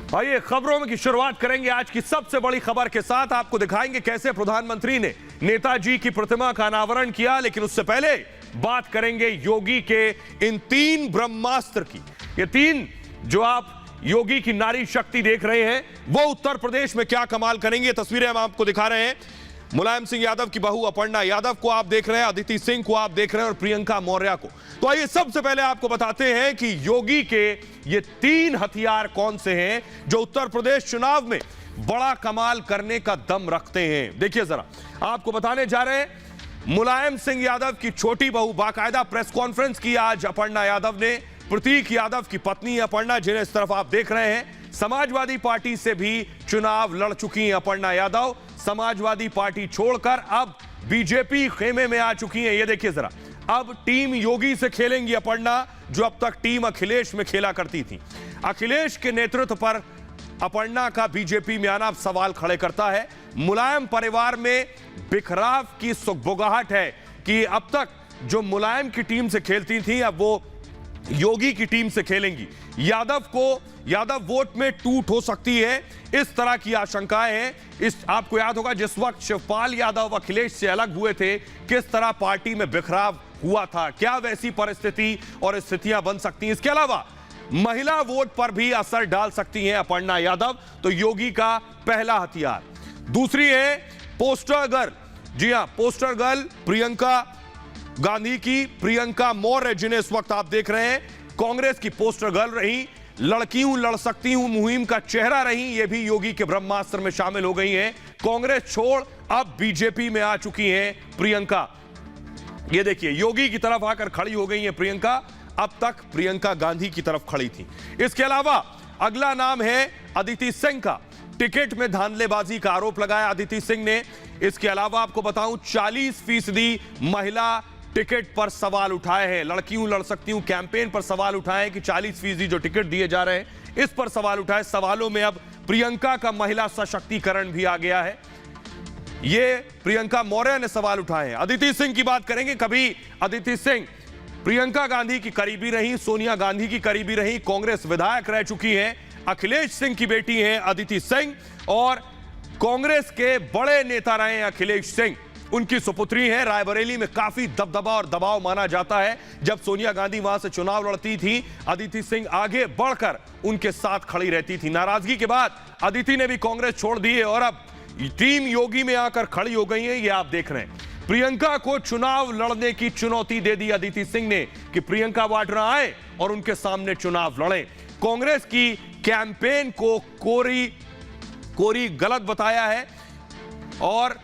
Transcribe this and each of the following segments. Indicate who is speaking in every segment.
Speaker 1: आइए खबरों की शुरुआत करेंगे आज की सबसे बड़ी खबर के साथ। आपको दिखाएंगे कैसे प्रधानमंत्री ने नेताजी की प्रतिमा का अनावरण किया, लेकिन उससे पहले बात करेंगे योगी के इन 3 ब्रह्मास्त्र की। ये 3 जो आप योगी की नारी शक्ति देख रहे हैं वो उत्तर प्रदेश में क्या कमाल करेंगे। तस्वीरें हम आपको दिखा रहे हैं। मुलायम सिंह यादव की बहू अपर्णा यादव को आप देख रहे हैं, अदिति सिंह को आप देख रहे हैं और प्रियंका मौर्य को। तो आइए सबसे पहले आपको बताते हैं कि योगी के ये 3 हथियार कौन से हैं जो उत्तर प्रदेश चुनाव में बड़ा कमाल करने का दम रखते हैं। देखिए जरा, आपको बताने जा रहे हैं। मुलायम सिंह यादव की छोटी बहू बाकायदा प्रेस कॉन्फ्रेंस की आज अपर्णा यादव ने। प्रतीक यादव की पत्नी अपर्णा, जिन्हें इस तरफ आप देख रहे हैं, समाजवादी पार्टी से भी चुनाव लड़ चुकी हैं अपर्णा यादव। समाजवादी पार्टी छोड़कर अब बीजेपी खेमे में आ चुकी हैं। ये देखिए जरा, अब टीम योगी से खेलेंगी अपर्णा, जो अब तक टीम अखिलेश में खेला करती थी। अखिलेश के नेतृत्व पर अपर्णा का बीजेपी में आना सवाल खड़े करता है। मुलायम परिवार में बिखराव की सुगबुगाहट है कि अब तक जो मुलायम की टीम से खेलती थी अब वो योगी की टीम से खेलेंगी। यादव वोट में टूट हो सकती है, इस तरह की आशंकाएं हैं। आपको याद होगा जिस वक्त शिवपाल यादव अखिलेश से अलग हुए थे, किस तरह पार्टी में बिखराव हुआ था। क्या वैसी परिस्थिति और स्थितियां बन सकती हैं। इसके अलावा महिला वोट पर भी असर डाल सकती हैं अपर्णा यादव। तो योगी का पहला हथियार। दूसरी है पोस्टर गर्ल। जी हां, पोस्टर गर्ल प्रियंका गांधी की प्रियंका मौर्य, जिन्हें इस वक्त आप देख रहे हैं, कांग्रेस की पोस्टर गर्ल रही, लड़की हूं लड़ सकती हूं मुहिम का चेहरा रही। ये भी योगी के ब्रह्मास्त्र में शामिल हो गई हैं। कांग्रेस छोड़ अब बीजेपी में आ चुकी हैं प्रियंका। ये देखिए, योगी की तरफ आकर खड़ी हो गई हैं प्रियंका। अब तक प्रियंका गांधी की तरफ खड़ी थी। इसके अलावा अगला नाम है अदिति सिंह का। टिकट में धांधलेबाजी का आरोप लगाया अदिति सिंह ने। इसके अलावा आपको बताऊं 40% महिला टिकट पर सवाल उठाए हैं। लड़की हूं लड़ सकती हूं कैंपेन पर सवाल उठाए कि 40% जो टिकट दिए जा रहे हैं इस पर सवाल उठाए। सवालों में अब प्रियंका का महिला सशक्तिकरण भी आ गया है। ये प्रियंका मौर्य ने सवाल उठाए हैं। अदिति सिंह की बात करेंगे। कभी अदिति सिंह प्रियंका गांधी की करीबी रही, सोनिया गांधी की करीबी रही, कांग्रेस विधायक रह चुकी हैं। अखिलेश सिंह की बेटी हैं अदिति सिंह और कांग्रेस के बड़े नेता रहे हैं अखिलेश सिंह। उनकी सुपुत्री है। रायबरेली में काफी दबदबा और दबाव माना जाता है। जब सोनिया गांधी वहां से चुनाव लड़ती थी, अदिति सिंह आगे बढ़कर उनके साथ खड़ी रहती थी। नाराजगी के बाद अदिति ने भी कांग्रेस छोड़ दी है और अब टीम योगी में आकर खड़ी हो गई है। ये आप देख रहे हैं। प्रियंका को चुनाव लड़ने की चुनौती दे दी अदिति सिंह ने कि प्रियंका वाड्रा आए और उनके सामने चुनाव लड़ें। कांग्रेस की कैंपेन को कोरी गलत बताया है और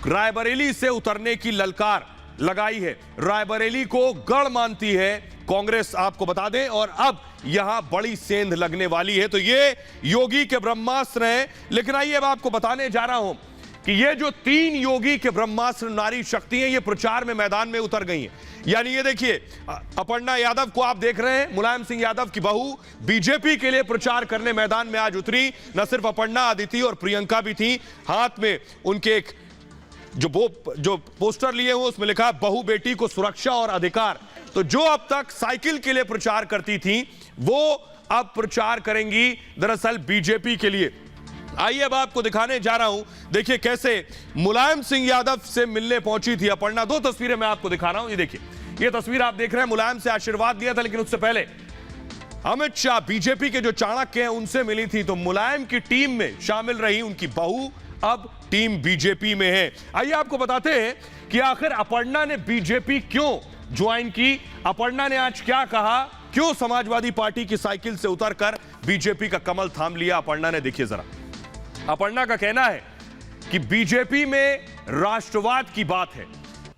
Speaker 1: रायबरेली से उतरने की ललकार लगाई है। रायबरेली को गढ़ मानती है कांग्रेस, आपको बता दें, और अब यहां बड़ी सेंध लगने वाली है। तो ये योगी के ब्रह्मास्त्र हैं। लेकिन आइए अब आपको बताने जा रहा हूं कि ये जो 3 योगी के ब्रह्मास्त्र नारी शक्ति हैं, ये प्रचार में मैदान में उतर गई हैं। यानी ये देखिए, अपर्णा यादव को आप देख रहे हैं, मुलायम सिंह यादव की बहू बीजेपी के लिए प्रचार करने मैदान में आज उतरी। न सिर्फ अपर्णा, अदिति और प्रियंका भी थी। हाथ में उनके एक जो पोस्टर लिए हो उसमें लिखा है बहू बेटी को सुरक्षा और अधिकार। तो जो अब तक साइकिल के लिए प्रचार करती थी वो अब प्रचार करेंगी दरअसल बीजेपी के लिए। आइए अब आपको दिखाने जा रहा हूं। देखिए कैसे मुलायम सिंह यादव से मिलने पहुंची थी अपर्णा। 2 तस्वीरें मैं आपको दिखा रहा हूं। ये देखिए, ये तस्वीर आप देख रहे हैं, मुलायम से आशीर्वाद लिया था, लेकिन उससे पहले अमित शाह बीजेपी के जो चाणक्य हैं उनसे मिली थी। तो मुलायम की टीम में शामिल रही उनकी बहू, अब टीम बीजेपी में है। आइए आपको बताते हैं कि आखिर अपर्णा ने बीजेपी क्यों ज्वाइन की। अपर्णा ने आज क्या कहा, क्यों समाजवादी पार्टी की साइकिल से उतरकर बीजेपी का कमल थाम लिया अपर्णा ने। देखिए जरा, अपर्णा का कहना है कि बीजेपी में राष्ट्रवाद की बात है।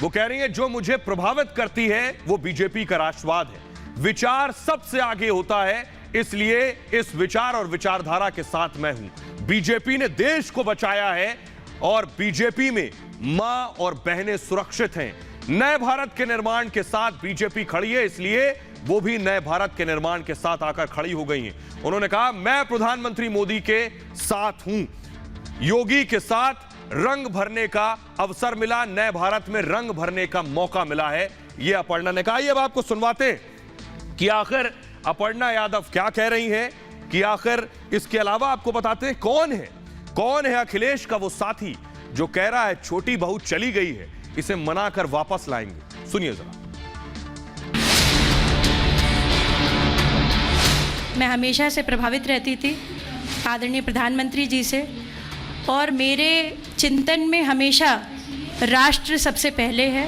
Speaker 1: वो कह रही है जो मुझे प्रभावित करती है वो बीजेपी का राष्ट्रवाद है। विचार सबसे आगे होता है, इसलिए इस विचार और विचारधारा के साथ मैं हूं। बीजेपी ने देश को बचाया है और बीजेपी में मां और बहनें सुरक्षित हैं। नए भारत के निर्माण के साथ बीजेपी खड़ी है, इसलिए वो भी नए भारत के निर्माण के साथ आकर खड़ी हो गई हैं। उन्होंने कहा मैं प्रधानमंत्री मोदी के साथ हूं। योगी के साथ रंग भरने का अवसर मिला, नए भारत में रंग भरने का मौका मिला है, यह अपर्णा ने कहा। अब आपको सुनवाते हैं कि आखिर अपर्णा यादव क्या कह रही हैं। कि आखिर इसके अलावा आपको बताते हैं कौन है अखिलेश का वो साथी जो कह रहा है छोटी बहू चली गई है, इसे मनाकर वापस लाएंगे। सुनिए जरा।
Speaker 2: मैं हमेशा से प्रभावित रहती थी आदरणीय प्रधानमंत्री जी से, और मेरे चिंतन में हमेशा राष्ट्र सबसे पहले है।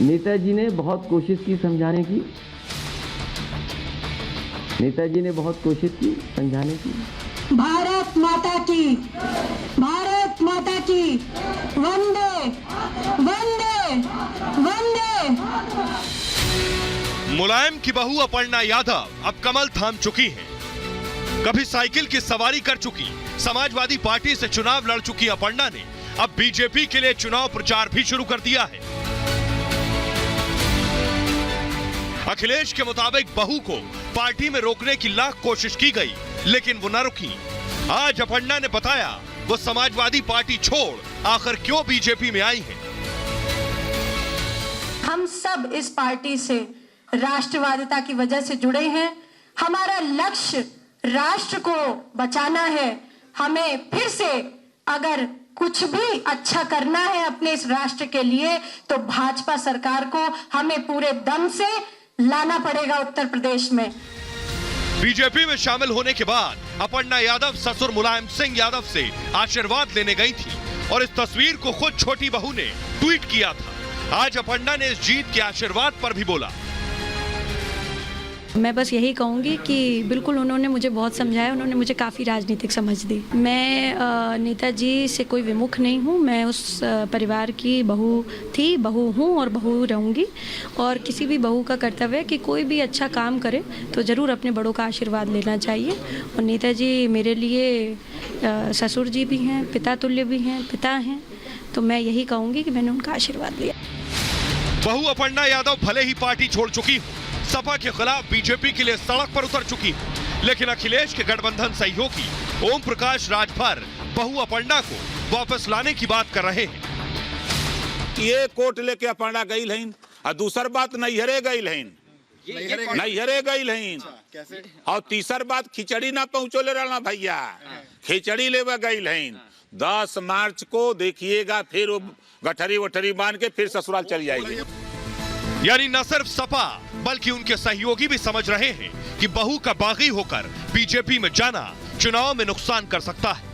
Speaker 3: नेताजी ने बहुत कोशिश की समझाने की, नेताजी ने बहुत कोशिश की समझाने की।
Speaker 4: भारत माता की, भारत माता की, वंदे वंदे वंदे।
Speaker 1: मुलायम की बहू अपर्णा यादव अब कमल थाम चुकी हैं। कभी साइकिल की सवारी कर चुकी समाजवादी पार्टी से चुनाव लड़ चुकी अपर्णा ने अब बीजेपी के लिए चुनाव प्रचार भी शुरू कर दिया है। अखिलेश के मुताबिक बहू को पार्टी में रोकने की लाख कोशिश की गई, लेकिन वो न रुकी। आज अपर्णा ने बताया वो समाजवादी पार्टी छोड़ आखिर क्यों बीजेपी में आई है।
Speaker 2: हम सब इस पार्टी से राष्ट्रवादिता की वजह से जुड़े हैं। हमारा लक्ष्य राष्ट्र को बचाना है। हमें फिर से अगर कुछ भी अच्छा करना है अपने इस राष्ट्र के लिए, तो भाजपा सरकार को हमें पूरे दम से लाना पड़ेगा उत्तर प्रदेश में।
Speaker 1: बीजेपी में शामिल होने के बाद अपर्णा यादव ससुर मुलायम सिंह यादव से आशीर्वाद लेने गई थी और इस तस्वीर को खुद छोटी बहू ने ट्वीट किया था। आज अपर्णा ने इस जीत के आशीर्वाद पर भी बोला।
Speaker 2: मैं बस यही कहूँगी कि बिल्कुल उन्होंने मुझे बहुत समझाया, उन्होंने मुझे काफ़ी राजनीतिक समझ दी। मैं नेताजी से कोई विमुख नहीं हूँ, मैं उस परिवार की बहू थी, बहू हूँ और बहू रहूँगी। और किसी भी बहू का कर्तव्य है कि कोई भी अच्छा काम करे तो ज़रूर अपने बड़ों का आशीर्वाद लेना चाहिए। और नेताजी मेरे लिए ससुर जी भी हैं, पिता तुल्य भी हैं, पिता हैं, तो मैं यही कहूँगी कि मैंने उनका आशीर्वाद लिया।
Speaker 1: बहू अपर्णा यादव भले ही पार्टी छोड़ चुकी हो, सपा के खिलाफ बीजेपी के लिए सड़क पर उतर चुकी है, लेकिन अखिलेश के गठबंधन सहयोगी ओम प्रकाश राजभर बहू अपर्णा को वापस लाने की बात कर रहे हैं।
Speaker 5: ये कोर्ट लेके अपर्णा गई लहीन, और दूसर बात नैहरे गई लहीन, नैहरे गई लहीन, और तीसर बात खिचड़ी ना पहुंचो ले रहना भैया, खिचड़ी लेवा गई लहीन। 10 मार्च को देखिएगा, फिर वो गठरी वठरी बांध के फिर ससुराल चली जाएगी।
Speaker 1: यानी न सिर्फ सपा बल्कि उनके सहयोगी भी समझ रहे हैं कि बहू का बागी होकर बीजेपी में जाना चुनाव में नुकसान कर सकता है।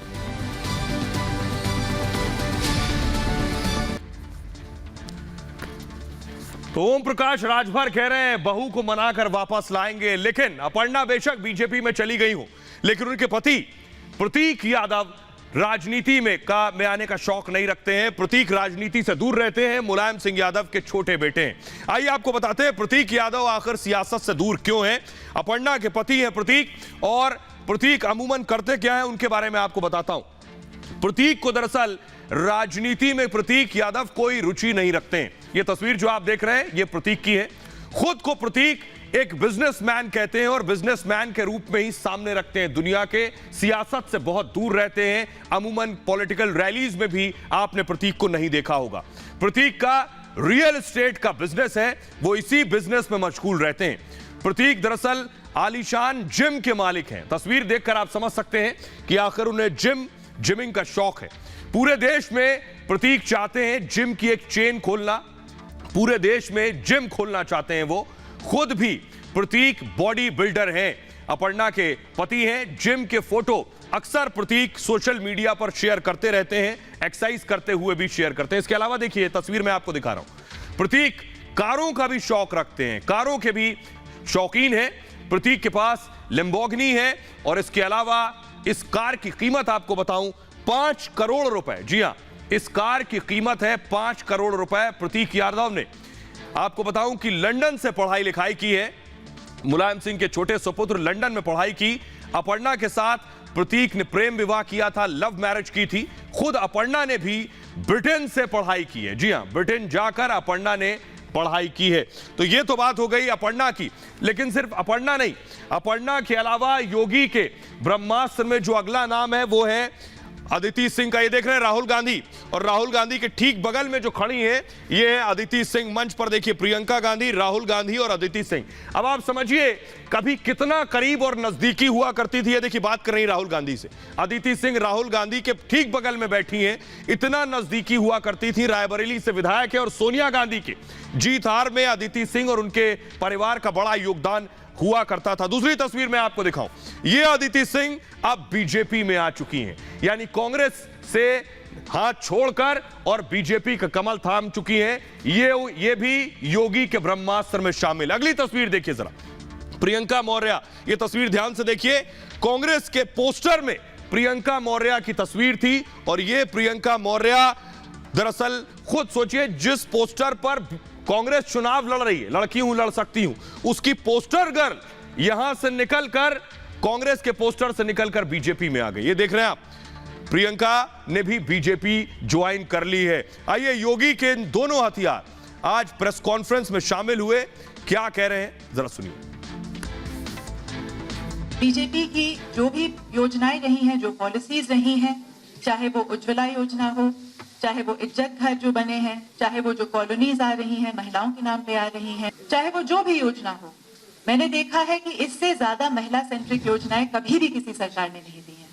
Speaker 1: तो ओम प्रकाश राजभर कह रहे हैं बहू को मनाकर वापस लाएंगे, लेकिन अपर्णा बेशक बीजेपी में चली गई हो, लेकिन उनके पति प्रतीक यादव राजनीति में आने का शौक नहीं रखते हैं। प्रतीक राजनीति से दूर रहते हैं, मुलायम सिंह यादव के छोटे बेटे हैं। आइए आपको बताते हैं प्रतीक यादव आखिर सियासत से दूर क्यों हैं। अपर्णा के पति हैं प्रतीक, और प्रतीक अमूमन करते क्या है उनके बारे में आपको बताता हूं। प्रतीक को दरअसल राजनीति में प्रतीक यादव कोई रुचि नहीं रखते हैं। यह तस्वीर जो आप देख रहे हैं ये प्रतीक की है। खुद को प्रतीक एक बिजनेसमैन कहते हैं और बिजनेसमैन के रूप में ही सामने रखते हैं। दुनिया के सियासत से बहुत दूर रहते हैं। अमूमन पॉलिटिकल रैलीज में भी आपने प्रतीक को नहीं देखा होगा। प्रतीक का रियल एस्टेट का बिजनेस है, वो इसी बिजनेस में मशगूल रहते हैं। प्रतीक दरअसल आलीशान जिम के मालिक हैं। तस्वीर देखकर आप समझ सकते हैं कि आखिर उन्हें जिमिंग का शौक है। पूरे देश में प्रतीक चाहते हैं जिम की एक चेन खोलना, पूरे देश में जिम खोलना चाहते हैं वो। खुद भी प्रतीक बॉडी बिल्डर हैं, अपर्णा के पति हैं। जिम के फोटो अक्सर प्रतीक सोशल मीडिया पर शेयर करते रहते हैं, एक्सरसाइज करते हुए भी शेयर करते हैं। इसके अलावा देखिए तस्वीर में आपको दिखा रहा हूं, प्रतीक कारों का भी शौक रखते हैं, कारों के भी शौकीन हैं। प्रतीक के पास लैम्बोर्गिनी है और इसके अलावा इस कार की कीमत आपको बताऊं 5 करोड़ रुपए। जी हां, इस कार की कीमत है 5 करोड़ रुपए। प्रतीक यादव ने आपको बताऊं कि लंदन से पढ़ाई लिखाई की है। मुलायम सिंह के छोटे सुपुत्र लंदन में पढ़ाई की। अपर्णा के साथ प्रतीक ने प्रेम विवाह किया था, लव मैरिज की थी। खुद अपर्णा ने भी ब्रिटेन से पढ़ाई की है। जी हां, ब्रिटेन जाकर अपर्णा ने पढ़ाई की है। तो यह तो बात हो गई अपर्णा की, लेकिन सिर्फ अपर्णा नहीं, अपर्णा के अलावा योगी के ब्रह्मास्त्र में जो अगला नाम है वो है अदिति सिंह का, ये देख रहे हैं राहुल गांधी, और राहुल गांधी के ठीक बगल में जो खड़ी है ये है अदिति सिंह। मंच पर देखिए प्रियंका गांधी, राहुल गांधी और अदिति सिंह। अब आप समझिए कभी कितना करीब और नजदीकी हुआ करती थी। ये देखिए बात कर रही राहुल गांधी से, अदिति सिंह राहुल गांधी के ठीक बगल में बैठी हैं, इतना नजदीकी हुआ करती थी। रायबरेली से विधायक है और सोनिया गांधी की जीत हार में अदिति सिंह और उनके परिवार का बड़ा योगदान हुआ करता था। दूसरी तस्वीर मैं आपको दिखाऊं, ये अदिति सिंह अब बीजेपी में आ चुकी हैं, यानी कांग्रेस से हाथ छोड़कर और बीजेपी का कमल थाम चुकी हैं। ये भी योगी के ब्रह्मास्त्र में शामिल। अगली तस्वीर देखिए जरा, प्रियंका मौर्य, ये तस्वीर ध्यान से देखिए। कांग्रेस के पोस्टर में प्रियंका मौर्य की तस्वीर थी और ये प्रियंका मौर्य दरअसल खुद सोचिए जिस पोस्टर पर कांग्रेस चुनाव लड़ रही है, लड़की हूं लड़ सकती हूं, उसकी पोस्टर गर्ल यहां से निकलकर कांग्रेस के पोस्टर से निकलकर बीजेपी में आ गई। ये देख रहे हैं आप, प्रियंका ने भी बीजेपी ज्वाइन कर ली है। आइए योगी के दोनों हथियार आज प्रेस कॉन्फ्रेंस में शामिल हुए, क्या कह रहे हैं जरा सुनिए।
Speaker 6: बीजेपी की जो भी योजनाएं रही हैं, जो पॉलिसीज रही हैं, चाहे वो उज्ज्वला योजना हो, चाहे वो इज्जत घर जो बने हैं, चाहे वो जो कॉलोनीज आ रही हैं महिलाओं के नाम पे आ रही हैं, चाहे वो जो भी योजना हो, मैंने देखा है कि इससे ज्यादा महिला सेंट्रिक योजनाएं कभी भी किसी सरकार ने नहीं दी हैं।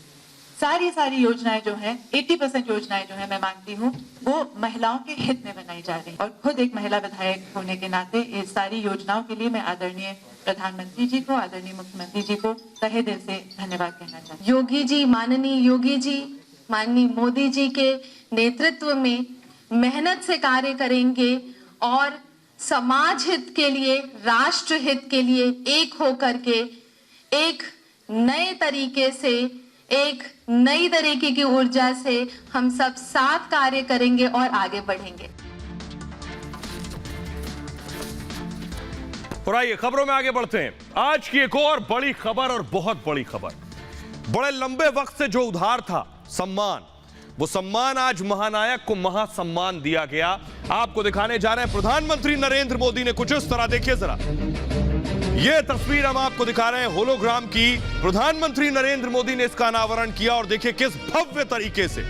Speaker 6: सारी योजनाएं जो हैं, 80% योजनाएं जो हैं, मैं मानती हूँ वो महिलाओं के हित में बनाई जा रही है। और खुद एक महिला विधायक होने के नाते इस सारी योजनाओं के लिए मैं आदरणीय प्रधानमंत्री जी को, आदरणीय मुख्यमंत्री जी को तहे दिल से धन्यवाद कहना चाहती हूँ।
Speaker 7: योगी जी, माननीय योगी जी, माननीय मोदी जी के नेतृत्व में मेहनत से कार्य करेंगे और समाज हित के लिए, राष्ट्र हित के लिए एक होकर के एक नए तरीके से, एक नई तरीके की ऊर्जा से हम सब साथ कार्य करेंगे और आगे बढ़ेंगे।
Speaker 1: और आइए खबरों में आगे बढ़ते हैं। आज की एक और बड़ी खबर, और बहुत बड़ी खबर, बड़े लंबे वक्त से जो उधार था सम्मान, वो सम्मान आज महानायक को महासम्मान दिया गया। आपको दिखाने जा रहे हैं प्रधानमंत्री नरेंद्र मोदी ने कुछ इस तरह, देखिए जरा, ये तस्वीर हम आपको दिखा रहे हैं होलोग्राम की। प्रधानमंत्री नरेंद्र मोदी ने इसका अनावरण किया और देखिए किस भव्य तरीके से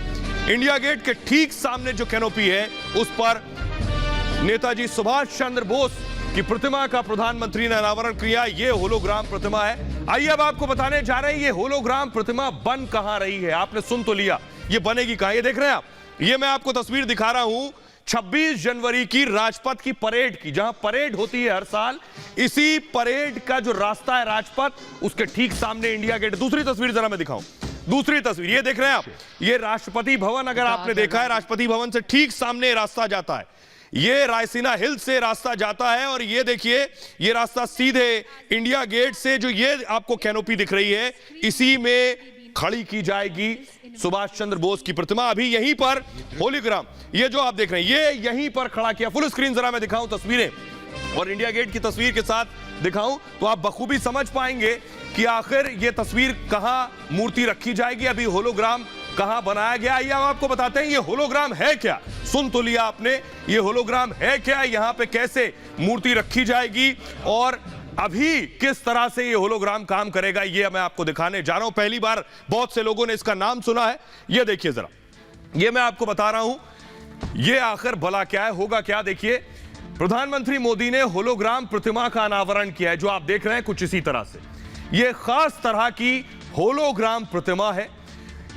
Speaker 1: इंडिया गेट के ठीक सामने जो कैनोपी है उस पर नेताजी सुभाष चंद्र बोस की प्रतिमा का प्रधानमंत्री ने अनावरण किया। ये होलोग्राम प्रतिमा है। आइए अब आपको बताने जा रहे हैं ये होलोग्राम प्रतिमा बन कहां रही है। आपने सुन तो लिया, ये बनेगी कहां। ये देख रहे हैं आप, ये मैं आपको तस्वीर दिखा रहा हूं 26 जनवरी की राजपथ की परेड की, जहां परेड होती है हर साल। इसी परेड का जो रास्ता है राजपथ, उसके ठीक सामने इंडिया गेट। दूसरी तस्वीर जरा मैं दिखाऊं, दूसरी तस्वीर ये देख रहे हैं आप, ये राष्ट्रपति भवन, अगर आपने देखा है राष्ट्रपति भवन से ठीक सामने रास्ता जाता है, ये रायसीना हिल से रास्ता जाता है और ये देखिए ये रास्ता सीधे इंडिया गेट से जो ये आपको कैनोपी दिख रही है इसी में खड़ी की जाएगी सुभाष चंद्र बोस की प्रतिमा। अभी यहीं पर होलोग्राम, ये जो आप देख रहे हैं ये यहीं पर खड़ा किया। फुल स्क्रीन जरा मैं दिखाऊं तस्वीरें और इंडिया गेट की तस्वीर के साथ दिखाऊं तो आप बखूबी समझ पाएंगे कि आखिर ये तस्वीर कहां मूर्ति रखी जाएगी, अभी होलोग्राम कहां बनाया गया। ये आपको बताते हैं ये होलोग्राम है क्या। सुन तो लिया आपने, ये होलोग्राम है क्या, यहां पे कैसे मूर्ति रखी जाएगी और अभी किस तरह से ये होलोग्राम काम करेगा, ये मैं आपको दिखाने जा रहा हूं। पहली बार बहुत से लोगों ने इसका नाम सुना है। ये देखिए जरा, ये मैं आपको बता रहा हूं ये आखिर भला क्या है, होगा क्या। देखिए प्रधानमंत्री मोदी ने होलोग्राम प्रतिमा का अनावरण किया है, जो आप देख रहे हैं कुछ इसी तरह से। ये खास तरह की होलोग्राम प्रतिमा है।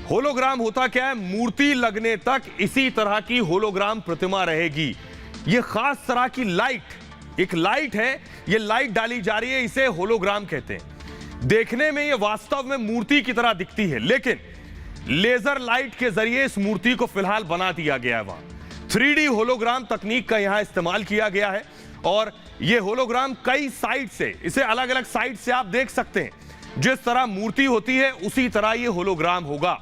Speaker 1: होलोग्राम होता क्या है, मूर्ति लगने तक इसी तरह की होलोग्राम प्रतिमा रहेगी। ये खास तरह की लाइट, एक लाइट है, ये लाइट डाली जा रही है, इसे होलोग्राम कहते हैं। देखने में ये वास्तव में मूर्ति की तरह दिखती है, लेकिन लेजर लाइट के जरिए इस मूर्ति को फिलहाल बना दिया गया है। वहां 3D होलोग्राम तकनीक का यहां इस्तेमाल किया गया है और ये होलोग्राम कई साइड से, इसे अलग अलग साइड से आप देख सकते हैं। जिस तरह मूर्ति होती है उसी तरह ये होलोग्राम होगा,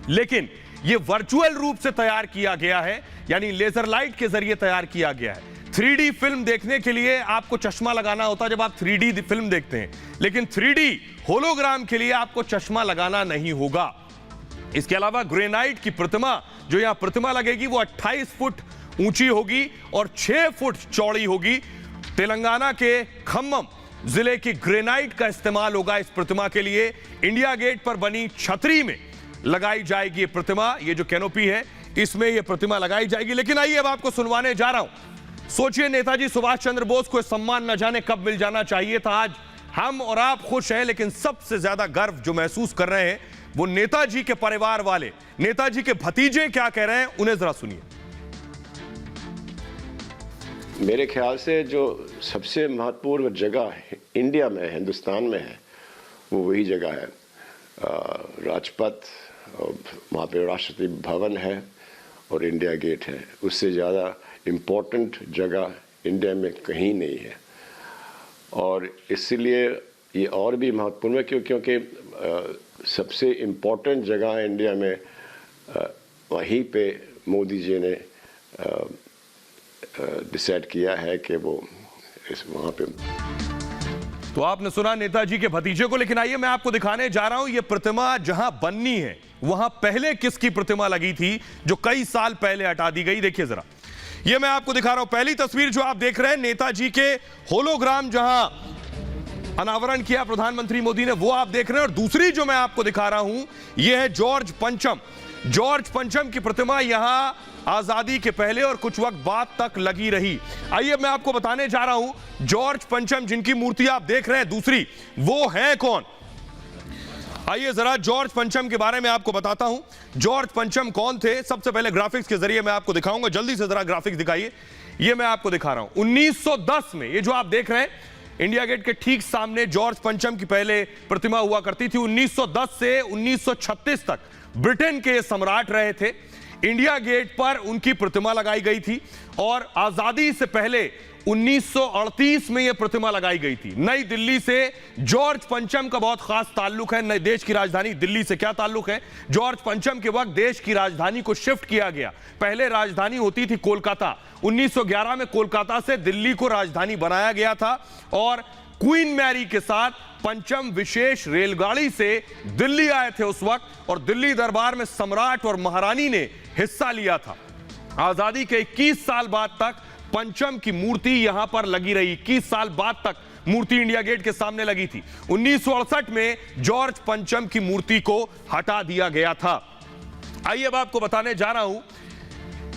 Speaker 1: लेकिन ये वर्चुअल रूप से तैयार किया गया है, यानी लेजर लाइट के जरिए तैयार किया गया है। 3D फिल्म देखने के लिए आपको चश्मा लगाना होता है जब आप 3D फिल्म देखते हैं, लेकिन 3D होलोग्राम के लिए आपको चश्मा लगाना नहीं होगा। इसके अलावा ग्रेनाइट की प्रतिमा, जो यहां प्रतिमा लगेगी वो 28 फुट ऊंची होगी और 6 फुट चौड़ी होगी। तेलंगाना के खम्मम जिले की ग्रेनाइट का इस्तेमाल होगा इस प्रतिमा के लिए। इंडिया गेट पर बनी छतरी में लगाई जाएगी ये प्रतिमा, ये जो कैनोपी है इसमें ये प्रतिमा लगाई जाएगी। लेकिन आइए अब आपको सुनवाने जा रहा हूं। सोचिए, नेताजी सुभाष चंद्र बोस को सम्मान न जाने कब मिल जाना चाहिए था। आज हम और आप खुश हैं, लेकिन सबसे ज्यादा गर्व जो महसूस कर रहे हैं वो नेताजी के परिवार वाले, नेताजी के भतीजे क्या कह रहे हैं, उन्हें जरा सुनिए।
Speaker 8: मेरे ख्याल से जो सबसे महत्वपूर्ण जगह इंडिया में, हिंदुस्तान में है, वो वही जगह है राजपथ। वहाँ पे राष्ट्रपति भवन है और इंडिया गेट है। उससे ज़्यादा इम्पोर्टेंट जगह इंडिया में कहीं नहीं है। और इसलिए ये और भी महत्वपूर्ण है क्योंकि सबसे इम्पोर्टेंट जगह इंडिया में वहीं पे मोदी जी ने डिसाइड किया है कि वो वहाँ पे।
Speaker 1: तो आपने सुना नेताजी के भतीजे को, लेकिन आइए मैं आपको दिखाने जा रहा हूं ये प्रतिमा जहां बननी है वहां पहले किसकी प्रतिमा लगी थी जो कई साल पहले हटा दी गई। देखिए जरा, ये मैं आपको दिखा रहा हूं पहली तस्वीर जो आप देख रहे हैं, नेताजी के होलोग्राम जहां अनावरण किया प्रधानमंत्री मोदी ने, वो आप देख रहे हैं। और दूसरी जो मैं आपको दिखा रहा हूं यह है जॉर्ज पंचम। जॉर्ज पंचम की प्रतिमा यहां आजादी के पहले और कुछ वक्त बाद तक लगी रही। आइए मैं आपको बताने जा रहा हूं जॉर्ज पंचम जिनकी मूर्ति आप देख रहे हैं दूसरी, वो है कौन। आइए जरा जॉर्ज पंचम के बारे में आपको बताता हूं। जॉर्ज पंचम कौन थे, सबसे पहले ग्राफिक्स के जरिए मैं आपको दिखाऊंगा। जल्दी से जरा ग्राफिक्स दिखाइए। ये मैं आपको दिखा रहा हूं 1910 में, ये जो आप देख रहे हैं इंडिया गेट के ठीक सामने जॉर्ज पंचम की पहले प्रतिमा हुआ करती थी। 1910 से 1936 तक ब्रिटेन के सम्राट रहे थे। इंडिया गेट पर उनकी प्रतिमा लगाई गई थी और आजादी से पहले 1938 में यह प्रतिमा लगाई गई थी। नई दिल्ली से जॉर्ज पंचम का बहुत खास ताल्लुक है। नई देश की राजधानी दिल्ली से क्या ताल्लुक है, जॉर्ज पंचम के वक्त देश की राजधानी को शिफ्ट किया गया। पहले राजधानी होती थी कोलकाता, 1911 में कोलकाता से दिल्ली को राजधानी बनाया गया था और क्वीन मैरी के साथ पंचम विशेष रेलगाड़ी से दिल्ली आए थे उस वक्त, और दिल्ली दरबार में सम्राट और महारानी ने हिस्सा लिया था। आजादी के 21 साल बाद तक पंचम की मूर्ति यहां पर लगी रही। 21 साल बाद तक मूर्ति इंडिया गेट के सामने लगी थी। 1968 में जॉर्ज पंचम की मूर्ति को हटा दिया गया था। आइए अब आपको बताने जा रहा हूं,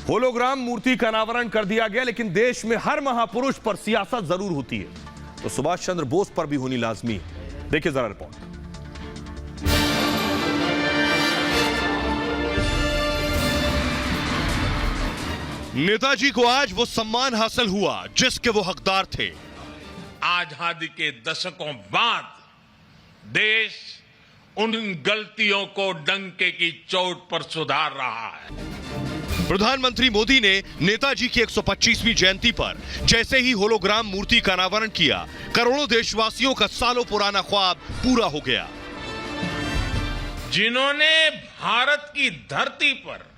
Speaker 1: होलोग्राम मूर्ति का अनावरण कर दिया गया, लेकिन देश में हर महापुरुष पर सियासत जरूर होती है, तो सुभाष चंद्र बोस पर भी होनी लाजमी है। देखिए जरा रिपोर्ट। नेताजी को आज वो सम्मान हासिल हुआ जिसके वो हकदार थे।
Speaker 9: आजादी के दशकों बाद देश उन गलतियों को डंके की चोट पर सुधार रहा है।
Speaker 1: प्रधानमंत्री मोदी ने नेताजी की 125वीं जयंती पर जैसे ही होलोग्राम मूर्ति का अनावरण किया, करोड़ों देशवासियों का सालों पुराना ख्वाब पूरा हो गया।
Speaker 9: जिन्होंने भारत की धरती पर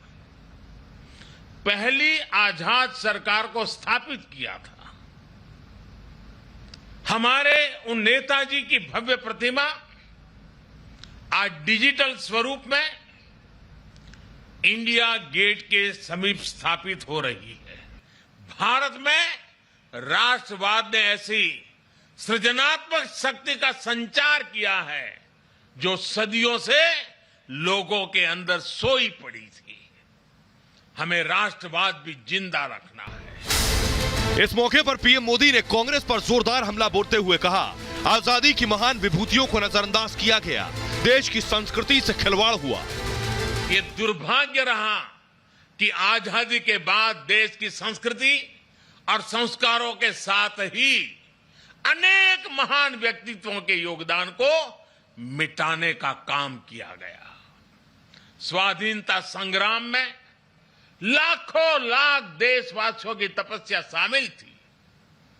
Speaker 9: पहली आजाद सरकार को स्थापित किया था, हमारे उन नेताजी की भव्य प्रतिमा आज डिजिटल स्वरूप में इंडिया गेट के समीप स्थापित हो रही है। भारत में राष्ट्रवाद ने ऐसी सृजनात्मक शक्ति का संचार किया है जो सदियों से लोगों के अंदर सोई पड़ी थी। हमें राष्ट्रवाद भी जिंदा रखना है।
Speaker 1: इस मौके पर पीएम मोदी ने कांग्रेस पर जोरदार हमला बोलते हुए कहा, आजादी की महान विभूतियों को नजरअंदाज किया गया, देश की संस्कृति से खिलवाड़ हुआ।
Speaker 9: ये दुर्भाग्य रहा कि आजादी के बाद देश की संस्कृति और संस्कारों के साथ ही अनेक महान व्यक्तित्वों के योगदान को मिटाने का काम किया गया। स्वाधीनता संग्राम में लाखों लाख देशवासियों की तपस्या शामिल थी,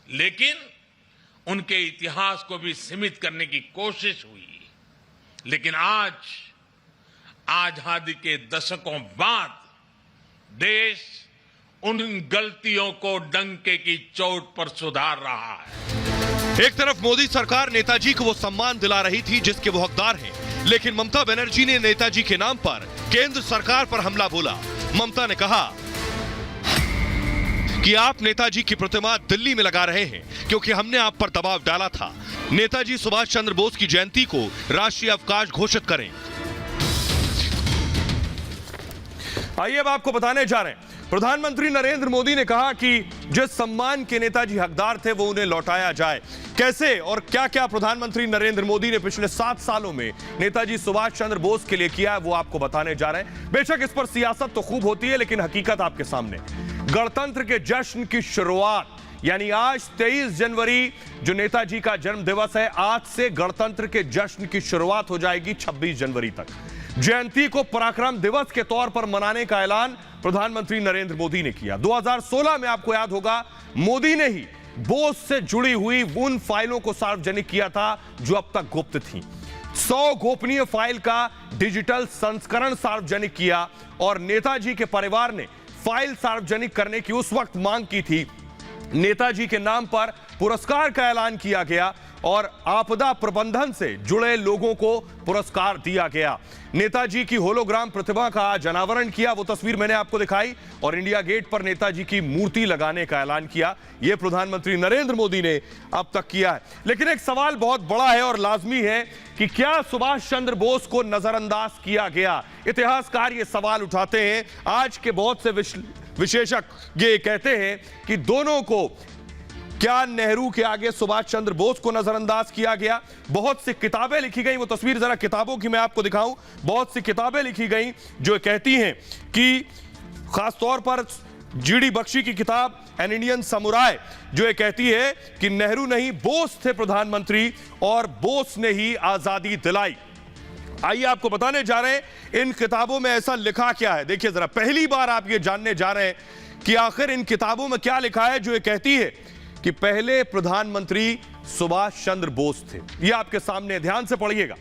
Speaker 9: लेकिन उनके इतिहास को भी सीमित करने की कोशिश हुई। लेकिन आज आजादी के दशकों बाद देश उन गलतियों को डंके की चोट पर सुधार रहा है।
Speaker 1: एक तरफ मोदी सरकार नेताजी को वो सम्मान दिला रही थी जिसके वो हकदार हैं, लेकिन ममता बनर्जी ने नेताजी के नाम पर केंद्र सरकार पर हमला बोला। ममता ने कहा कि आप नेताजी की प्रतिमा दिल्ली में लगा रहे हैं क्योंकि हमने आप पर दबाव डाला था। नेताजी सुभाष चंद्र बोस की जयंती को राष्ट्रीय अवकाश घोषित करें। आइए अब आपको बताने जा रहे हैं, प्रधानमंत्री नरेंद्र मोदी ने कहा कि जिस सम्मान के नेताजी हकदार थे वो उन्हें लौटाया जाए। कैसे और क्या क्या प्रधानमंत्री नरेंद्र मोदी ने पिछले 7 सालों में नेताजी सुभाष चंद्र बोस के लिए किया है वो आपको बताने जा रहे हैं। बेशक इस पर सियासत तो खूब होती है, लेकिन हकीकत आपके सामने। गणतंत्र के जश्न की शुरुआत, यानी आज 23 जनवरी जो नेताजी का जन्म दिवस है, आज से गणतंत्र के जश्न की शुरुआत हो जाएगी 26 जनवरी तक। जयंती को पराक्रम दिवस के तौर पर मनाने का ऐलान प्रधानमंत्री नरेंद्र मोदी ने किया। 2016 में आपको याद होगा, मोदी ने ही बोस से जुड़ी हुई उन फाइलों को सार्वजनिक किया था जो अब तक गुप्त थीं। 100 गोपनीय फाइल का डिजिटल संस्करण सार्वजनिक किया और नेताजी के परिवार ने फाइल सार्वजनिक करने की उस वक्त मांग की थी। नेताजी के नाम पर पुरस्कार का ऐलान किया गया और आपदा प्रबंधन से जुड़े लोगों को पुरस्कार दिया गया। नेताजी की होलोग्राम प्रतिमा का आज अनावरण किया, वो तस्वीर मैंने आपको दिखाई, और इंडिया गेट पर नेताजी की मूर्ति लगाने का ऐलान किया। यह प्रधानमंत्री नरेंद्र मोदी ने अब तक किया है। लेकिन एक सवाल बहुत बड़ा है और लाजमी है कि क्या सुभाष चंद्र बोस को नजरअंदाज किया गया? इतिहासकार ये सवाल उठाते हैं। आज के बहुत से विशेषज्ञ ये कहते हैं कि दोनों को, क्या नेहरू के आगे सुभाष चंद्र बोस को नजरअंदाज किया गया? बहुत सी किताबें लिखी गई, वो तस्वीर जरा किताबों की मैं आपको दिखाऊं। बहुत सी किताबें लिखी गई जो कहती हैं कि खासतौर पर जीडी बख्शी की किताब एन इंडियन समुराय जो ये कहती है कि नेहरू नहीं बोस थे प्रधानमंत्री और बोस ने ही आजादी दिलाई। आइए आपको बताने जा रहे हैं इन किताबों में ऐसा लिखा क्या है। देखिए जरा, पहली बार आप ये जानने जा रहे हैं कि आखिर इन किताबों में क्या लिखा है जो ये कहती है कि पहले प्रधानमंत्री सुभाष चंद्र बोस थे। ये आपके सामने, ध्यान से पढ़िएगा।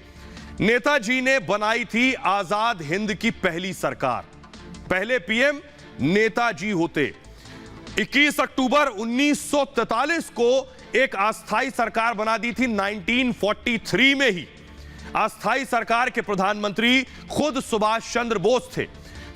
Speaker 1: नेताजी ने बनाई थी आजाद हिंद की पहली सरकार, पहले पीएम नेताजी होते। 21 अक्टूबर 1943 को एक अस्थाई सरकार बना दी थी, 1943 में ही। अस्थाई सरकार के प्रधानमंत्री खुद सुभाष चंद्र बोस थे।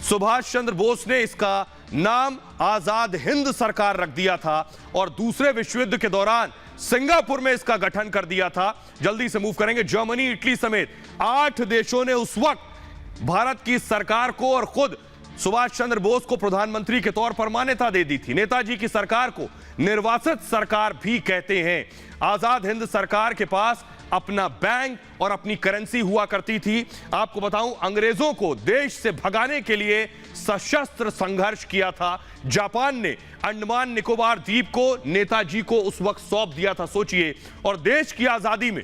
Speaker 1: सुभाष चंद्र बोस ने इसका नाम आजाद हिंद सरकार रख दिया था और दूसरे विश्व युद्ध के दौरान सिंगापुर में इसका गठन कर दिया था। जल्दी से मूव करेंगे। जर्मनी, इटली समेत 8 देशों ने उस वक्त भारत की सरकार को और खुद सुभाष चंद्र बोस को प्रधानमंत्री के तौर पर मान्यता दे दी थी। नेताजी की सरकार को निर्वासित सरकार भी कहते हैं। आजाद हिंद सरकार के पास अपना बैंक और अपनी करेंसी हुआ करती थी। आपको बताऊं, अंग्रेजों को देश से भगाने के लिए सशस्त्र संघर्ष किया था। जापान ने अंडमान निकोबार द्वीप को नेताजी को उस वक्त सौंप दिया था, सोचिए। और देश की आजादी में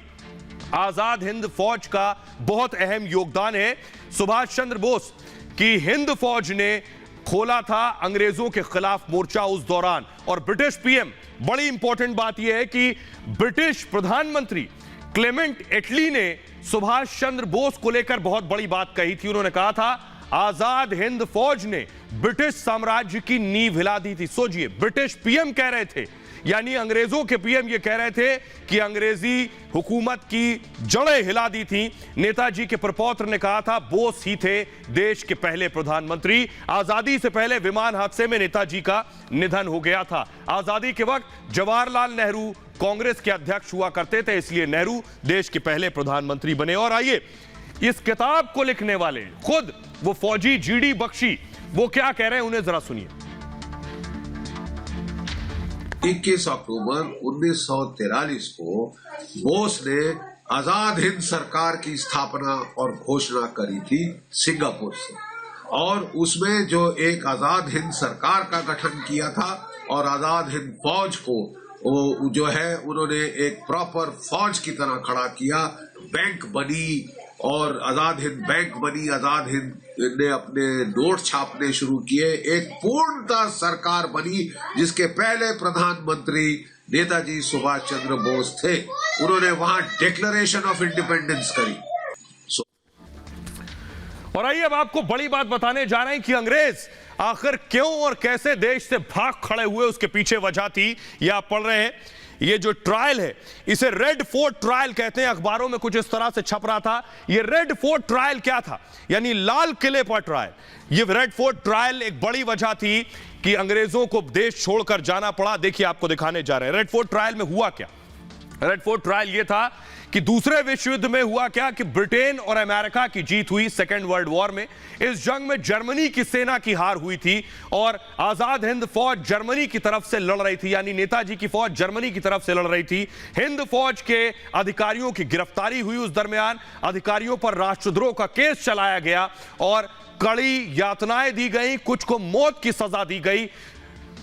Speaker 1: आजाद हिंद फौज का बहुत अहम योगदान है। सुभाष चंद्र बोस की हिंद फौज ने खोला था अंग्रेजों के खिलाफ मोर्चा उस दौरान। और ब्रिटिश पीएम, बड़ी इंपॉर्टेंट बात यह है कि ब्रिटिश प्रधानमंत्री क्लेमेंट एटली ने सुभाष चंद्र बोस को लेकर बहुत बड़ी बात कही थी। उन्होंने कहा था आजाद हिंद फौज ने ब्रिटिश साम्राज्य की नींव हिला दी थी। सोचिए, ब्रिटिश पीएम कह रहे थे, यानी अंग्रेजों के पीएम ये कह रहे थे कि अंग्रेजी हुकूमत की जड़ें हिला दी थी। नेताजी के प्रपौत्र ने कहा था बोस ही थे देश के पहले प्रधानमंत्री। आजादी से पहले विमान हादसे में नेताजी का निधन हो गया था। आजादी के वक्त जवाहरलाल नेहरू कांग्रेस के अध्यक्ष हुआ करते थे, इसलिए नेहरू देश के पहले प्रधानमंत्री बने। और आइए, इस किताब को लिखने वाले खुद वो फौजी जीडी बख्शी, वो क्या कह रहे हैं उन्हें जरा सुनिए।
Speaker 10: 21 अक्टूबर 1943 को बोस ने आजाद हिंद सरकार की स्थापना और घोषणा करी थी सिंगापुर से, और उसमें जो एक आजाद हिंद सरकार का गठन किया था और आजाद हिंद फौज को वो जो है उन्होंने एक प्रॉपर फौज की तरह खड़ा किया। बैंक बनी और आजाद हिंद बैंक बनी, आजाद हिंद ने अपने नोट छापने शुरू किए, एक पूर्णतः सरकार बनी जिसके पहले प्रधानमंत्री नेताजी सुभाष चंद्र बोस थे। उन्होंने वहां डिक्लेरेशन ऑफ इंडिपेंडेंस करी।
Speaker 1: और आइए अब आपको बड़ी बात बताने जा रहे हैं कि अंग्रेज आखिर क्यों और कैसे देश से भाग खड़े हुए, उसके पीछे वजह थी। ये आप पढ़ रहे हैं, ये जो ट्रायल है इसे रेड फोर्ट ट्रायल कहते हैं। अखबारों में कुछ इस तरह से छप रहा था। ये रेड फोर्ट ट्रायल क्या था, यानी लाल किले पर ट्रायल। ये रेड फोर्ट ट्रायल एक बड़ी वजह थी कि अंग्रेजों को देश छोड़कर जाना पड़ा। देखिए आपको दिखाने जा रहे हैं रेड फोर्ट ट्रायल में हुआ क्या। रेड फोर्ट ट्रायल ये था कि दूसरे विश्व युद्ध में हुआ क्या कि ब्रिटेन और अमेरिका की जीत हुई सेकेंड वर्ल्ड वॉर में। इस जंग में जर्मनी की सेना की हार हुई थी और आजाद हिंद फौज जर्मनी की तरफ से लड़ रही थी, यानी नेताजी की फौज जर्मनी की तरफ से लड़ रही थी। हिंद फौज के अधिकारियों की गिरफ्तारी हुई। उस दरमियान अधिकारियों पर राष्ट्रद्रोह का केस चलाया गया और कड़ी यातनाएं दी गई, कुछ को मौत की सजा दी गई।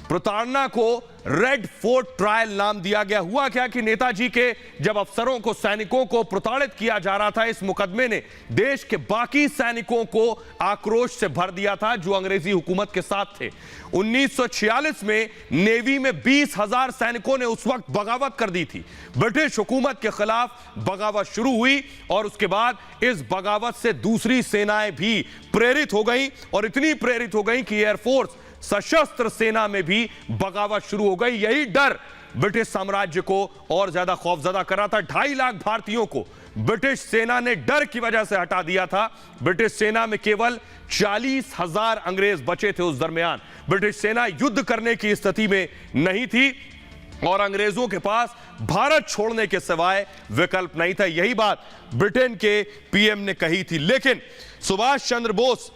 Speaker 1: प्रताड़ना को रेड फोर्ट ट्रायल नाम दिया गया। हुआ क्या कि नेताजी के जब अफसरों को, सैनिकों को प्रताड़ित किया जा रहा था, इस मुकदमे ने देश के बाकी सैनिकों को आक्रोश से भर दिया था जो अंग्रेजी हुकूमत के साथ थे। 1946 में नेवी में 20,000 सैनिकों ने उस वक्त बगावत कर दी थी। ब्रिटिश हुकूमत के खिलाफ बगावत शुरू हुई और उसके बाद इस बगावत से दूसरी सेनाएं भी प्रेरित हो गई और इतनी प्रेरित हो गई कि एयरफोर्स, सशस्त्र सेना में भी बगावत शुरू हो गई। यही डर ब्रिटिश साम्राज्य को और ज्यादा खौफजदा कर रहा था। 2.5 लाख भारतीयों को ब्रिटिश सेना ने डर की वजह से हटा दिया था। ब्रिटिश सेना में केवल 40,000 अंग्रेज बचे थे। उस दरमियान ब्रिटिश सेना युद्ध करने की स्थिति में नहीं थी और अंग्रेजों के पास भारत छोड़ने के सिवाय विकल्प नहीं था। यही बात ब्रिटेन के पीएम ने कही थी। लेकिन सुभाष चंद्र बोस,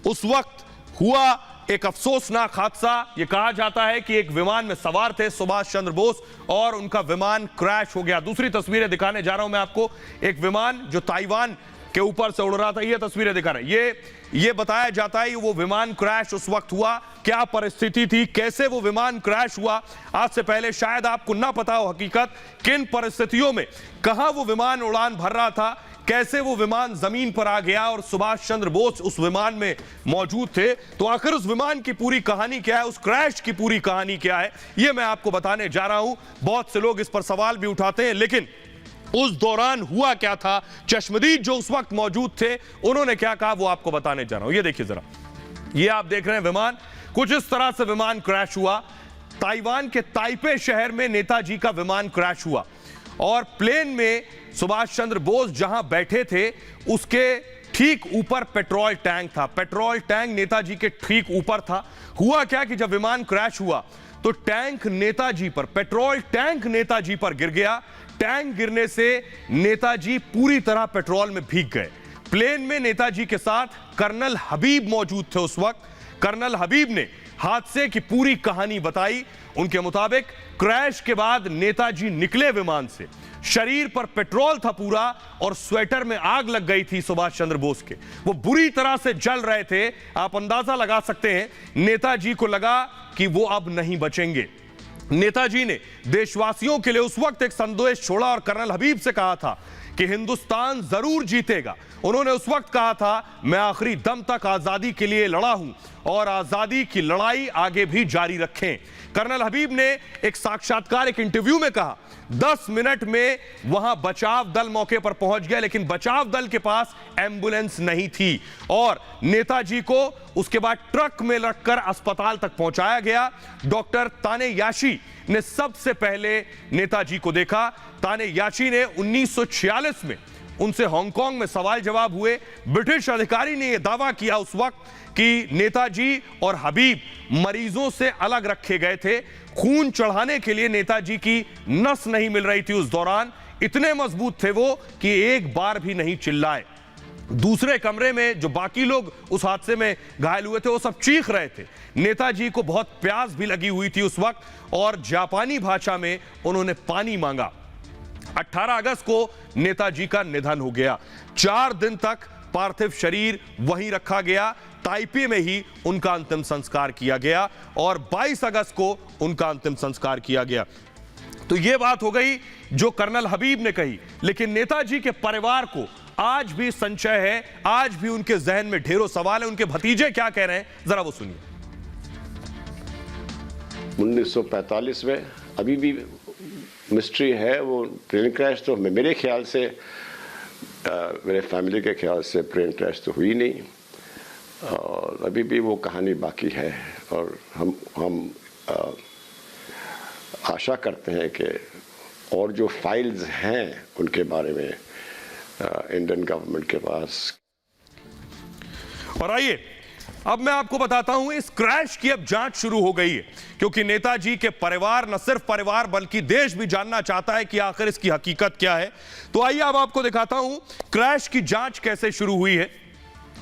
Speaker 1: उस वक्त हुआ एक अफसोसनाक हादसा। यह कहा जाता है कि एक विमान में सवार थे सुभाष चंद्र बोस और उनका विमान क्रैश हो गया। दूसरी तस्वीरें दिखाने जा रहा हूं मैं आपको। एक विमान जो ताइवान के ऊपर से उड़ रहा था, ये तस्वीरें दिखा रहे हैं। ये बताया जाता है वो विमान क्रैश उस वक्त हुआ, क्या परिस्थिति थी, कैसे वो विमान क्रैश हुआ। आज से पहले शायद आपको ना पता हो हकीकत, किन परिस्थितियों में, कहां वो विमान उड़ान भर रहा था, कैसे वो विमान जमीन पर आ गया और सुभाष चंद्र बोस उस विमान में मौजूद थे। तो आखिर उस विमान की पूरी कहानी क्या है, उस क्रैश की पूरी कहानी क्या है, ये मैं आपको बताने जा रहा हूं। बहुत से लोग इस पर सवाल भी उठाते हैं, लेकिन उस दौरान हुआ क्या था, चश्मदीद जो उस वक्त मौजूद थे उन्होंने क्या कहा, वो आपको बताने जा रहा हूं। ये देखिए जरा, ये आप देख रहे हैं विमान, कुछ इस तरह से विमान क्रैश हुआ। ताइवान के ताइपे शहर में नेताजी का विमान क्रैश हुआ और प्लेन में सुभाष चंद्र बोस जहां बैठे थे उसके ठीक ऊपर पेट्रोल टैंक था। पेट्रोल टैंक नेताजी के ठीक ऊपर था। हुआ क्या कि जब विमान क्रैश हुआ तो टैंक नेताजी पर, पेट्रोल टैंक नेताजी पर गिर गया। टैंक गिरने से नेताजी पूरी तरह पेट्रोल में भीग गए। प्लेन में नेताजी के साथ कर्नल हबीब मौजूद थे उस वक्त। कर्नल हबीब ने हादसे की पूरी कहानी बताई। उनके मुताबिक क्रैश के बाद नेताजी निकले विमान से, शरीर पर पेट्रोल था पूरा और स्वेटर में आग लग गई थी सुभाष चंद्र बोस के। वो बुरी तरह से जल रहे थे। आप अंदाजा लगा सकते हैं, नेताजी को लगा कि वो अब नहीं बचेंगे। नेताजी ने देशवासियों के लिए उस वक्त एक संदेश छोड़ा और कर्नल हबीब से कहा था कि हिंदुस्तान जरूर जीतेगा। उन्होंने उस वक्त कहा था, मैं आखिरी दम तक आजादी के लिए लड़ा हूं और आजादी की लड़ाई आगे भी जारी रखें। कर्नल हबीब ने एक साक्षात्कार, एक इंटरव्यू में कहा 10 मिनट में वहां बचाव दल मौके पर पहुंच गया, लेकिन बचाव दल के पास एम्बुलेंस नहीं थी और नेताजी को उसके बाद ट्रक में रखकर अस्पताल तक पहुंचाया गया। डॉक्टर तानेयाशी ने सबसे पहले नेताजी को देखा। तानेयाशी ने 1946 में उनसे हांगकांग में सवाल जवाब हुए। ब्रिटिश अधिकारी ने यह दावा किया उस वक्त कि नेताजी और हबीब मरीजों से अलग रखे गए थे। खून चढ़ाने के लिए नेताजी की नस नहीं मिल रही थी उस दौरान। इतने मजबूत थे वो कि एक बार भी नहीं चिल्लाए। दूसरे कमरे में जो बाकी लोग उस हादसे में घायल हुए थे वो सब चीख रहे थे। नेताजी को बहुत प्यास भी लगी हुई थी उस वक्त और जापानी भाषा में उन्होंने पानी मांगा। 18 अगस्त को नेताजी का निधन हो गया। 4 दिन तक पार्थिव शरीर वहीं रखा गया। ताइपे में ही उनका अंतिम संस्कार किया गया और 22 अगस्त को उनका अंतिम संस्कार किया गया। तो यह बात हो गई जो कर्नल हबीब ने कही, लेकिन नेताजी के परिवार को आज भी संशय है, आज भी उनके जहन में ढेरों सवाल है। उनके भतीजे क्या कह रहे हैं, जरा वो सुनिए।
Speaker 8: 1945 में अभी भी मिस्ट्री है। वो प्लेन क्रैश तो मेरे ख्याल से, मेरे फैमिली के ख्याल से प्लेन क्रैश तो हुई नहीं और अभी भी वो कहानी बाकी है और हम आशा करते हैं कि और जो फाइल्स हैं उनके बारे में इंडियन गवर्नमेंट के पास।
Speaker 1: और आइए अब मैं आपको बताता हूं, इस क्रैश की अब जांच शुरू हो गई है, क्योंकि नेताजी के परिवार, न सिर्फ परिवार बल्कि देश भी जानना चाहता है कि आखिर इसकी हकीकत क्या है। तो आइए अब आपको दिखाता हूं क्रैश की जांच कैसे शुरू हुई है।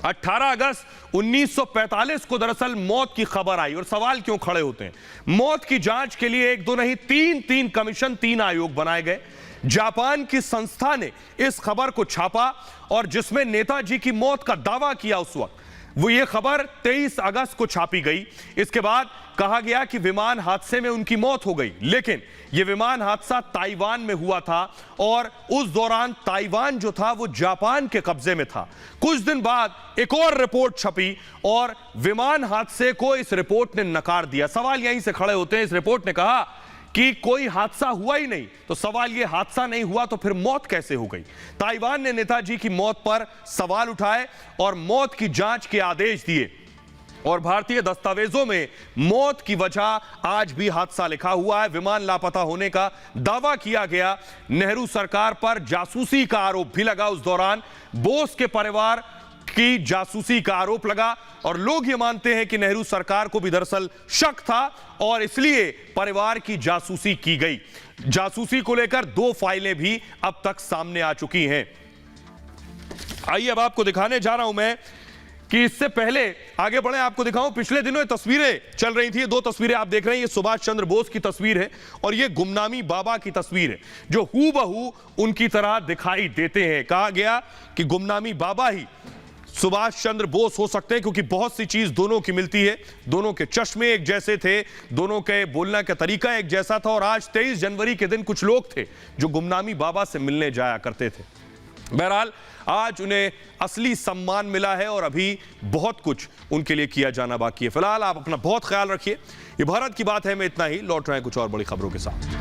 Speaker 1: 18 अगस्त 1945 को दरअसल मौत की खबर आई, और सवाल क्यों खड़े होते हैं। मौत की जांच के लिए एक दो नहीं तीन कमीशन, 3 आयोग बनाए गए। जापान की संस्था ने इस खबर को छापा और जिसमें नेताजी की मौत का दावा किया उस वक्त, वो ये खबर 23 अगस्त को छापी गई। इसके बाद कहा गया कि विमान हादसे में उनकी मौत हो गई, लेकिन यह विमान हादसा ताइवान में हुआ था और उस दौरान ताइवान जो था वो जापान के कब्जे में था। कुछ दिन बाद एक और रिपोर्ट छपी और विमान हादसे को इस रिपोर्ट ने नकार दिया। सवाल यहीं से खड़े होते हैं, इस रिपोर्ट ने कहा कि कोई हादसा हुआ ही नहीं, तो सवाल ये हादसा नहीं हुआ तो फिर मौत कैसे हो गई। ताइवान ने नेताजी की मौत पर सवाल उठाए और मौत की जांच के आदेश दिए, और भारतीय दस्तावेजों में मौत की वजह आज भी हादसा लिखा हुआ है। विमान लापता होने का दावा किया गया। नेहरू सरकार पर जासूसी का आरोप भी लगा। उस दौरान बोस के परिवार की जासूसी का आरोप लगा और लोग ये मानते हैं कि नेहरू सरकार को भी दरअसल शक था और इसलिए परिवार की जासूसी की गई। जासूसी को लेकर 2 फाइलें भी अब तक सामने आ चुकी हैं। आइए अब आपको दिखाने जा रहा हूं मैं कि इससे पहले आगे बढ़े, आपको दिखाऊं, पिछले दिनों ये तस्वीरें चल रही थी। 2 तस्वीरें आप देख रहे हैं, ये सुभाष चंद्र बोस की तस्वीर है और ये गुमनामी बाबा की तस्वीर है, जो हूबहू उनकी तरह दिखाई देते हैं। कहा गया कि गुमनामी बाबा ही सुभाष चंद्र बोस हो सकते हैं, क्योंकि बहुत सी चीज दोनों की मिलती है। दोनों के चश्मे एक जैसे थे, दोनों के बोलने का तरीका एक जैसा था, और आज 23 जनवरी के दिन कुछ लोग थे जो गुमनामी बाबा से मिलने जाया करते थे। बहरहाल आज उन्हें असली सम्मान मिला है और अभी बहुत कुछ उनके लिए किया जाना बाकी है। फिलहाल आप अपना बहुत ख्याल रखिए। ये भारत की बात है में इतना ही। लौट रहे हैं कुछ और बड़ी खबरों के साथ।